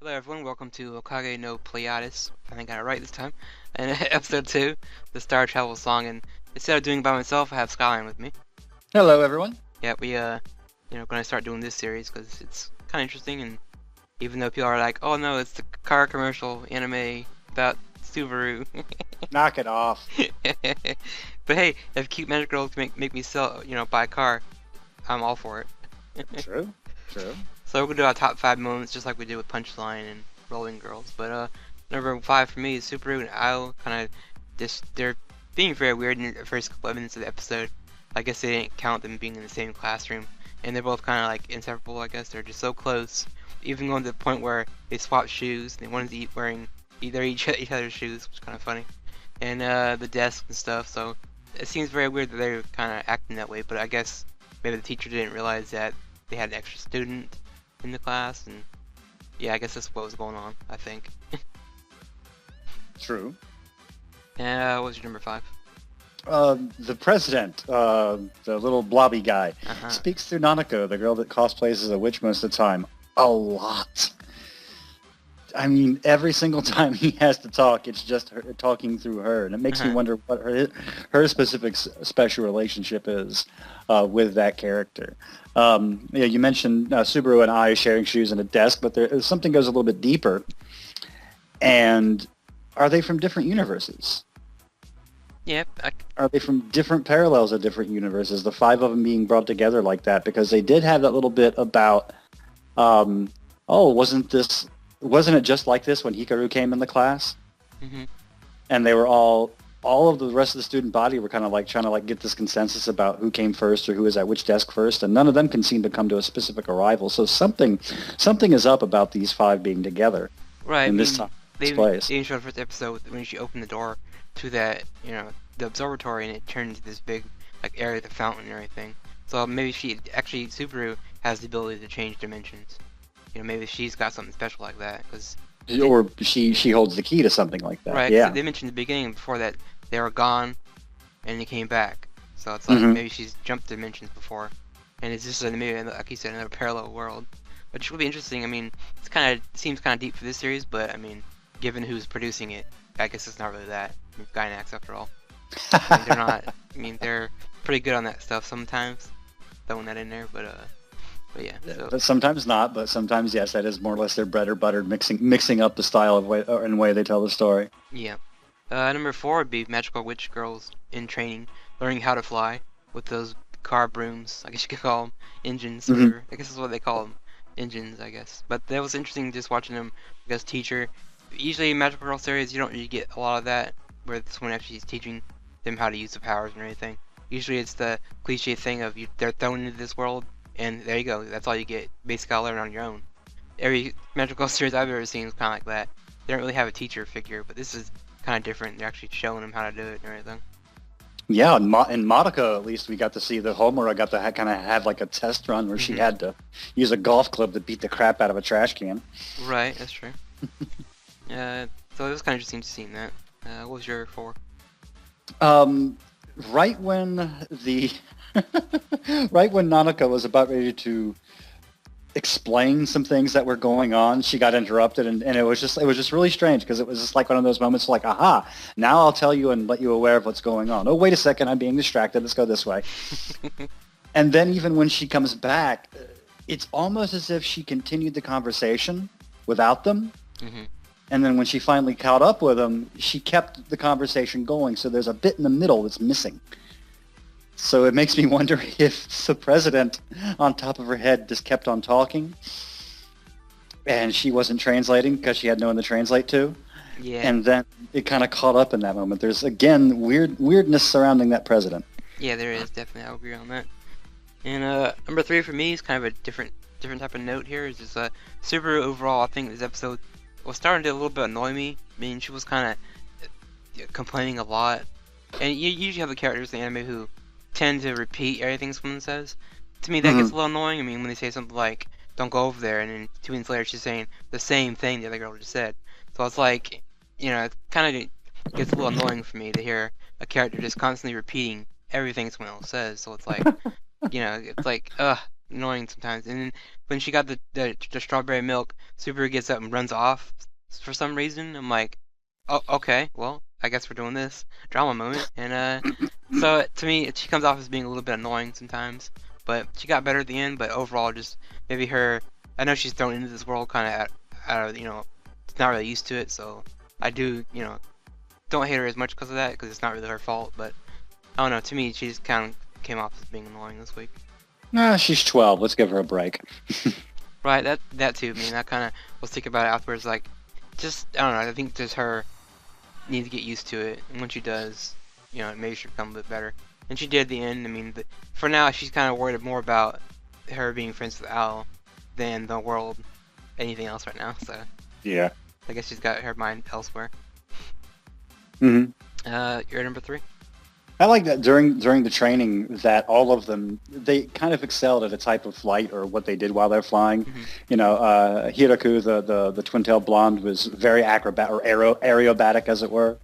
Hello everyone, welcome to Houkago no Pleiades. I think I got it right this time. And episode 2, the Star Travel song, and instead of doing it by myself, I have Skyline with me. Hello, everyone. Yeah, we gonna start doing this series because it's kind of interesting, and even though people are like, oh no, it's the car commercial anime about Subaru. Knock it off. But hey, if cute magic girls make me sell, buy a car, I'm all for it. True, true. So we're gonna do our top 5 moments just like we did with Punchline and Rolling Girls. But number 5 for me is Subaru and Ao. Kind of just they're being very weird in the first couple of minutes of the episode. I guess they didn't count them being in the same classroom, and they're both kind of like inseparable. I guess they're just so close, even going to the point where they swap shoes. They wanted to eat wearing either each other's shoes, which is kind of funny, and the desk and stuff. So it seems very weird that they're kind of acting that way. But I guess maybe the teacher didn't realize that they had an extra student in the class, and yeah, I guess that's what was going on, I think. True. And what was your number 5? The president, the little blobby guy, Uh-huh. speaks through Nanako, the girl that cosplays as a witch most of the time, a lot. I mean, every single time he has to talk, it's just her talking through her, and it makes me wonder what her specific special relationship is with that character. Yeah, you mentioned Subaru and I sharing shoes and a desk, but something goes a little bit deeper. And are they from different universes? Yep. Are they from different parallels of different universes? The 5 of them being brought together like that, because they did have that little bit about, wasn't it just like this when Hikaru came in the class? Mm-hmm. And they were all of the rest of the student body were kind of like trying to like get this consensus about who came first or who was at which desk first, and none of them can seem to come to a specific arrival. So something is up about these 5 being together. Right. In this time, they place. showed the first episode when she opened the door to that, the observatory, and it turned into this big like area of the fountain and everything. So maybe Subaru has the ability to change dimensions. Maybe she's got something special like that, because Or she holds the key to something like that. right, Yeah. they mentioned in the beginning before that they were gone and they came back. So it's like maybe she's jumped dimensions before, and it's just maybe, like you said, another parallel world, which will be interesting. I mean, seems kind of deep for this series, but I mean, given who's producing it, I guess it's not really that. I mean, Gainax after all. I mean, they're not. I mean, they're pretty good on that stuff sometimes, throwing that in there, but yeah. So. But sometimes not, but sometimes yes, that is more or less their bread or butter, mixing up the style of way and way they tell the story. Yeah. Number 4 would be Magical Witch Girls in training, learning how to fly with those car brooms. I guess you could call them engines. Or I guess that's what they call them, engines, I guess. But that was interesting just watching them as teacher. Usually in Magical Girl series, you don't really get a lot of that, where someone actually is teaching them how to use the powers and everything. Usually it's the cliche thing of they're thrown into this world, and there you go. That's all you get. Basically, I'll learn on your own. Every Magical Girl series I've ever seen is kind of like that. They don't really have a teacher figure, but this is kind of different. They're actually showing them how to do it and everything. Yeah, in Madoka at least we got to see the Homura got to kind of have like a test run where she had to use a golf club to beat the crap out of a trash can. Right, that's true. So it was kind of interesting to see that. What was your 4? Right when the right when Nanaka was about ready to explain some things that were going on, she got interrupted, and it was just really strange, because it was just like one of those moments like, aha, now I'll tell you and let you aware of what's going on. Oh, wait a second, I'm being distracted, let's go this way. And then even when she comes back, it's almost as if she continued the conversation without them. And then when she finally caught up with them, she kept the conversation going, so there's a bit in the middle that's missing. So it makes me wonder if the president on top of her head just kept on talking and she wasn't translating because she had no one to translate to. Yeah. And then it kind of caught up in that moment. There's, again, weirdness surrounding that president. Yeah, there is, definitely. I'll agree on that. And number 3 for me is kind of a different type of note here. Is just Subaru overall. I think this episode was starting to a little bit annoy me. I mean, she was kind of complaining a lot. And you usually have the characters in anime who tend to repeat everything someone says. To me, that gets a little annoying. I mean, when they say something like, don't go over there, and then 2 minutes later she's saying the same thing the other girl just said. So it's like, it kind of gets a little annoying for me to hear a character just constantly repeating everything someone else says. So it's like, it's like, annoying sometimes. And then when she got the strawberry milk, Subaru gets up and runs off for some reason. I'm like, oh, okay, well, I guess we're doing this drama moment. And so to me, she comes off as being a little bit annoying sometimes. But she got better at the end. But overall, just maybe her. I know she's thrown into this world kind of out of not really used to it. So I do don't hate her as much because of that because it's not really her fault. But I don't know. To me, she just kind of came off as being annoying this week. Nah, she's 12. Let's give her a break. Right, that too. I mean, I kind of was thinking about it afterwards. Like, just I don't know. I think just her needs to get used to it, and when she does, maybe she'll become a bit better. And she did at the end. I mean, for now, she's kind of worried more about her being friends with Al than the world, anything else right now. So Yeah. I guess she's got her mind elsewhere. hmm You're at number 3. I like that during the training that all of them, they kind of excelled at a type of flight or what they did while they're flying. Hiraku, the twin-tailed blonde, was very acrobat or aerobatic, as it were.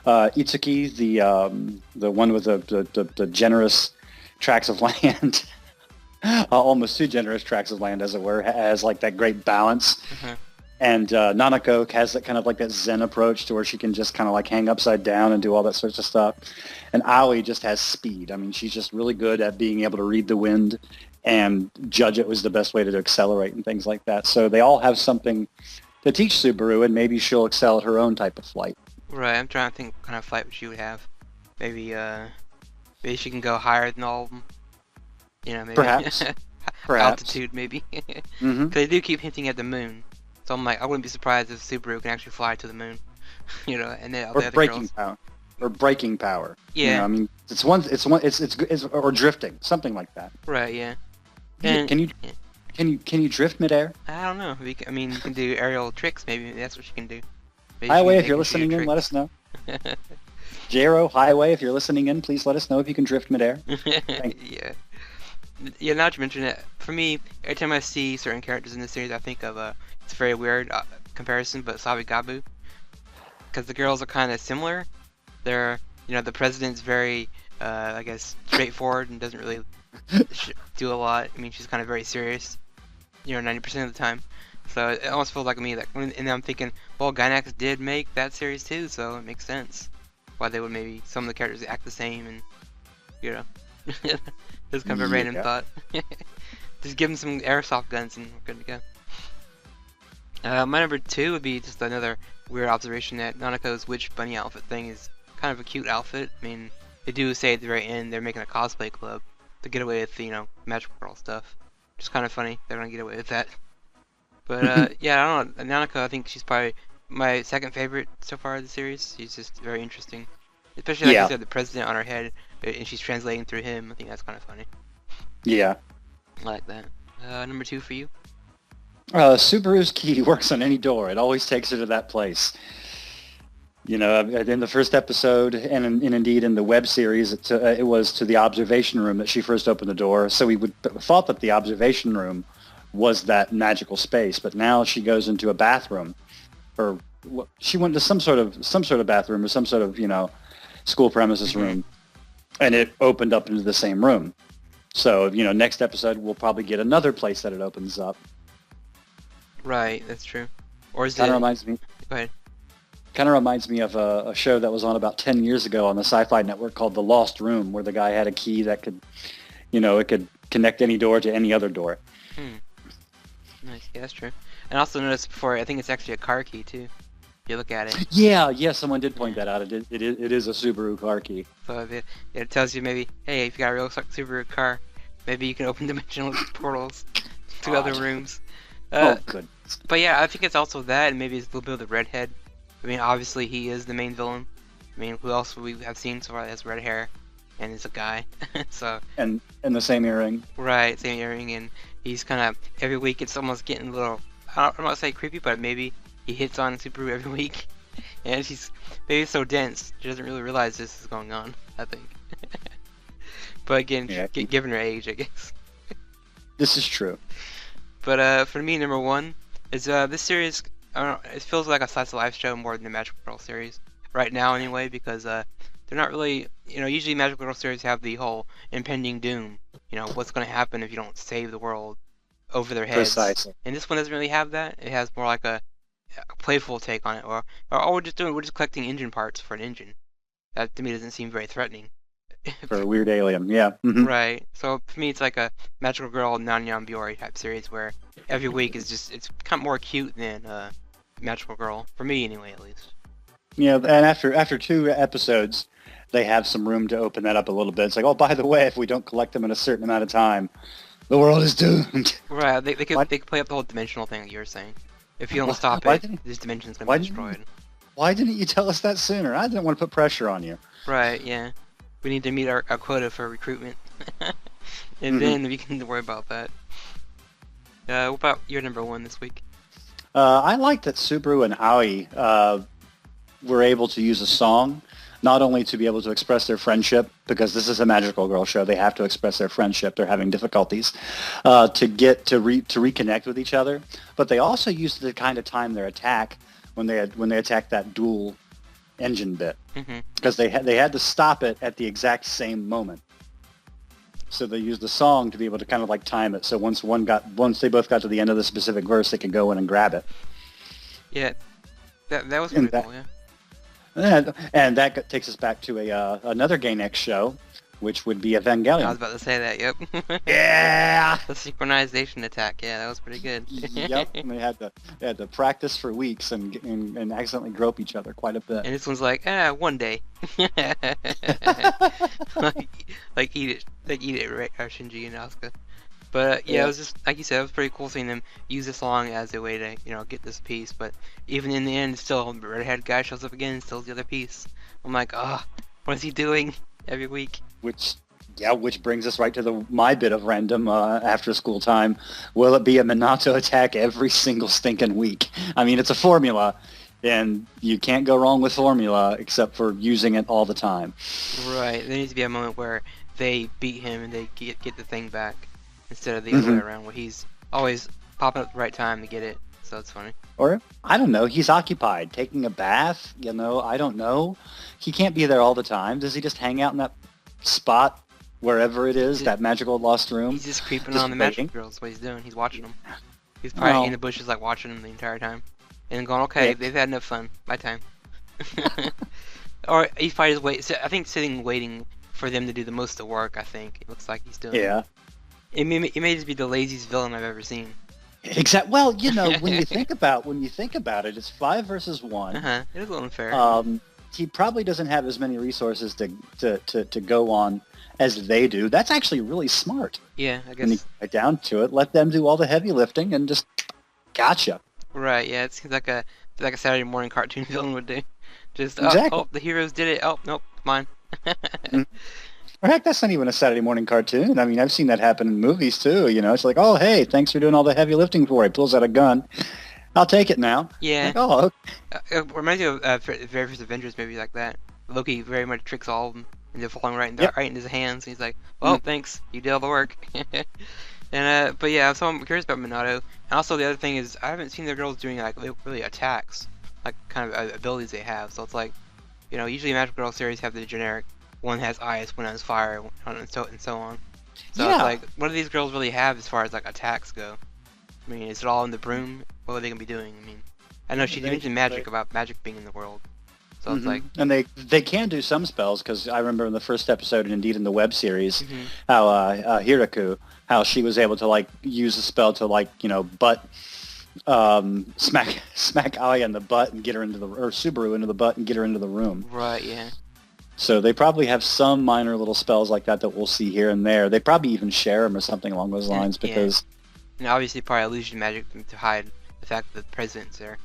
Itsuki, the one with the generous tracts of land, almost too generous tracts of land, as it were, has like that great balance. And Nanako has that kind of like that Zen approach to where she can just kind of like hang upside down and do all that sorts of stuff. And Aoi just has speed. I mean, she's just really good at being able to read the wind and judge it was the best way to accelerate and things like that. So they all have something to teach Subaru, and maybe she'll excel at her own type of flight. Right, I'm trying to think what kind of flight she would have. Maybe she can go higher than all of them. Maybe. Perhaps. Altitude, maybe. hmm Because they do keep hinting at the moon. So I'm like, I wouldn't be surprised if Subaru can actually fly to the moon. And then all Or the other braking girls. power. Or braking power. Yeah. I mean, it's or drifting, something like that. Right, yeah. Yeah, And Can you drift midair? I don't know. I mean, you can do aerial tricks, maybe. That's what she can do. Maybe Highway, she if you're can shoot listening in, tricks. let us know. Jero, Highway, if you're listening in, please let us know if you can drift midair. Yeah. Yeah, now that you mention it, for me, every time I see certain characters in this series, I think of it's a very weird comparison, but Sabigabu. Because the girls are kind of similar. They're, the president's very, I guess, straightforward and doesn't really do a lot. I mean, she's kind of very serious, 90% of the time. So it almost feels like me, and I'm thinking, well, Gainax did make that series too, so it makes sense why they would maybe some of the characters act the same, and just kind of a random thought. Just give them some airsoft guns and we're good to go. My number 2 would be just another weird observation that Nanako's witch bunny outfit thing is kind of a cute outfit. I mean, they do say at the very end they're making a cosplay club to get away with magical girl stuff. Just kind of funny. They're gonna get away with that. But yeah, I don't know. Nanako, I think she's probably my second favorite so far of the series. She's just very interesting, especially like you said, the president on her head, and she's translating through him. I think that's kind of funny. Yeah. I like that. Number 2 for you. Subaru's key works on any door. It always takes her to that place. In the first episode, and indeed in the web series, it was to the observation room that she first opened the door. So we thought that the observation room was that magical space, but now she goes into a bathroom, or she went to some sort of bathroom or some sort of school premises room, and it opened up into the same room. So next episode we'll probably get another place that it opens up. Right, that's true. Or is Kind it? of reminds me. Go ahead. Kind of reminds me of a show that was on about 10 years ago on the Sci-Fi Network called The Lost Room, where the guy had a key that could, it could connect any door to any other door. Nice. Yeah, that's true. And I also noticed before, I think it's actually a car key too. If you look at it. Yeah, someone did point that out. It is a Subaru car key. So it tells you maybe, hey, if you got a real Subaru car, maybe you can open dimensional portals to other rooms. Good. But yeah, I think it's also that, and maybe it's a little bit of the redhead. I mean, obviously he is the main villain. I mean, who else we have seen so far that has red hair, and is a guy. So. And the same earring. Right, same earring, and he's kind of every week it's almost getting a little. I'm not gonna say creepy, but maybe he hits on Subaru every week, and she's maybe so dense she doesn't really realize this is going on. I think. But again, given her age, I guess. This is true. But for me, number 1 is this series. I don't know, it feels like a slice of life show more than a Magical Girl series right now, anyway, because they're not really. Usually Magical Girl series have the whole impending doom what's going to happen if you don't save the world over their heads. Precisely. And this one doesn't really have that. It has more like a playful take on it, or all we're just collecting engine parts for an engine. That to me doesn't seem very threatening. For a weird alien, yeah. Right. So for me, it's like a Magical Girl Nanyang Biori type series where every week it's kind of more cute than Magical Girl for me anyway, at least. Yeah, and after 2 episodes, they have some room to open that up a little bit. It's like, oh, by the way, if we don't collect them in a certain amount of time, the world is doomed. Right. They could play up the whole dimensional thing that you were saying. If you don't stop it, this dimension's gonna be destroyed. Why didn't you tell us that sooner? I didn't want to put pressure on you. Right. Yeah. We need to meet our quota for recruitment, and then we can worry about that. What about your number 1 this week? I like that Subaru and Aoi were able to use a song, not only to be able to express their friendship, because this is a Magical Girl show, they have to express their friendship, they're having difficulties, to reconnect with each other, but they also used it to kind of time their attack when they attacked that dual engine bit, because they had to stop it at the exact same moment. So they used the song to be able to kind of like time it. So once they both got to the end of the specific verse, they could go in and grab it. Yeah, that was pretty cool. Yeah. And that takes us back to another Gainax show, which would be Evangelion. I was about to say that. Yep. Yeah. The synchronization attack. Yeah, that was pretty good. Yep. And they had to practice for weeks and accidentally grope each other quite a bit. And this one's like, one day. like eat it, right, Shinji and Asuka. But yeah, it was just like you said, it was pretty cool seeing them use the song as a way to get this piece. But even in the end, still the red-haired guy shows up again, still the other piece. I'm like, what is he doing every week? Which brings us right to my bit of random after school time. Will it be a Minato attack every single stinking week? I mean, it's a formula, and you can't go wrong with formula except for using it all the time. Right. There needs to be a moment where they beat him and they get the thing back, instead of the other way around, where he's always popping up at the right time to get it. So it's funny. Or, I don't know, he's occupied, taking a bath, I don't know. He can't be there all the time. Does he just hang out in that spot, wherever it is, that magical lost room? He's just creeping on the magic girls, what he's doing. He's watching them. He's probably in the bushes, like, watching them the entire time. And going, okay, they've had enough fun. My time. Or he's probably just I think sitting waiting for them to do the most of the work, I think. It looks like he's doing. Yeah. It may just be the laziest villain I've ever seen. Exactly. Well, when you think about it, it's 5 versus 1. It is a little unfair. He probably doesn't have as many resources to go on as they do. That's actually really smart. Yeah, I guess. When you get down to it, let them do all the heavy lifting and just gotcha. Right. Yeah, it seems like a Saturday morning cartoon villain would do. Just exactly. The heroes did it. Oh nope, mine. Or heck, that's not even a Saturday morning cartoon. I mean, I've seen that happen in movies too. It's like, oh hey, thanks for doing all the heavy lifting for it. Pulls out a gun. I'll take it now. Yeah. Like, oh, okay. It reminds me of very first Avengers, maybe like that. Loki very much tricks all of them into falling right in his hands. And he's like, well, thanks, you did all the work. And but yeah, so I'm curious about Minato. And also the other thing is, I haven't seen the girls doing like really attacks, like kind of abilities they have. So it's like, usually Magical Girl series have the generic, one has ice, one has fire, and so on. So it's like, what do these girls really have as far as like attacks go? I mean, is it all in the broom? What are they gonna be doing? I mean, I know she mentioned magic about magic being in the world, so it's like, and they can do some spells, because I remember in the first episode, and indeed in the web series, how Hiraku, how she was able to like use a spell to like smack Ai in the butt and get her or Subaru into the butt and get her into the room. Right. Yeah. So they probably have some minor little spells like that we'll see here and there. They probably even share them or something along those lines, because. And obviously, probably illusion magic to hide the fact that the president's there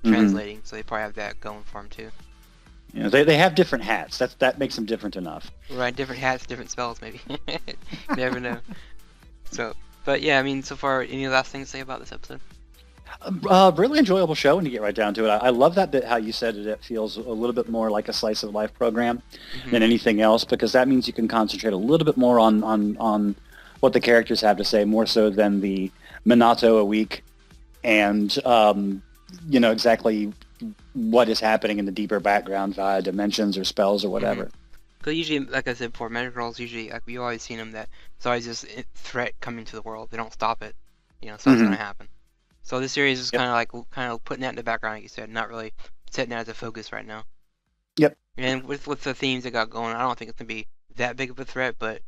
translating, so they probably have that going for them too. They have different hats. That makes them different enough. Right, different hats, different spells, maybe. You never know. So, but yeah, I mean, so far, any last things to say about this episode? Really enjoyable show when you get right down to it. I love that bit how you said it. It feels a little bit more like a slice of life program than anything else, because that means you can concentrate a little bit more on what the characters have to say, more so than the Minato a week, and exactly what is happening in the deeper background via dimensions or spells or whatever. Cause usually, like I said before, magic girls usually like we always seen them that it's always just a threat coming to the world. They don't stop it. You know, something's Hmm. gonna happen. So this series is Yep. kind of putting that in the background, like you said, not really setting that as a focus right now. Yep. And with the themes they got going, I don't think it's gonna be that big of a threat. But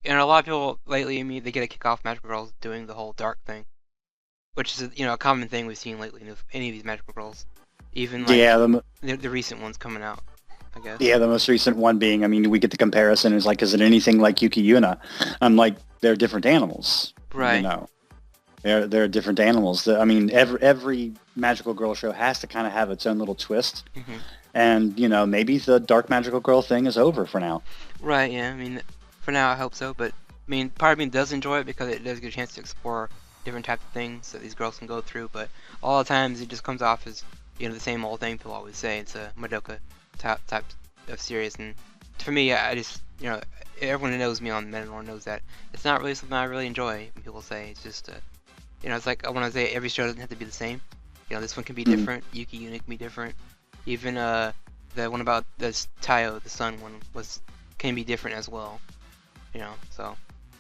you know, a lot of people lately, I mean, they get a kick off magical girls doing the whole dark thing, which is a common thing we've seen lately in any of these magical girls, even like Yeah. the recent ones coming out, I guess. Yeah, the most recent one being, I mean, we get the comparison. Is like, is it anything like Yuki Yuna? I'm like, they're different animals. You Right. know, they're different animals. I mean, every magical girl show has to kind of have its own little twist. Hmm. And maybe the dark magical girl thing is over for now. Right. Yeah. I mean, for now I hope so, but I mean, part of me does enjoy it because it does get a chance to explore different types of things that these girls can go through. But all the times it just comes off as the same old thing people always say. It's a Madoka type of series, and for me, I just everyone who knows me on Menor knows that it's not really something I really enjoy. When people say it's just it's like I want to say every show doesn't have to be the same. This one can be Mhm. different. Yuki Unit can be different. Even the one about this Tayo, the sun one, can be different as well. So.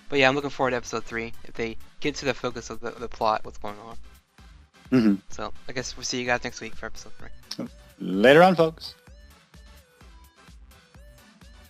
But yeah, I'm looking forward to episode 3 if they get to the focus of the plot, what's going on. Mhm. So I guess we'll see you guys next week for episode 3. Later on, folks.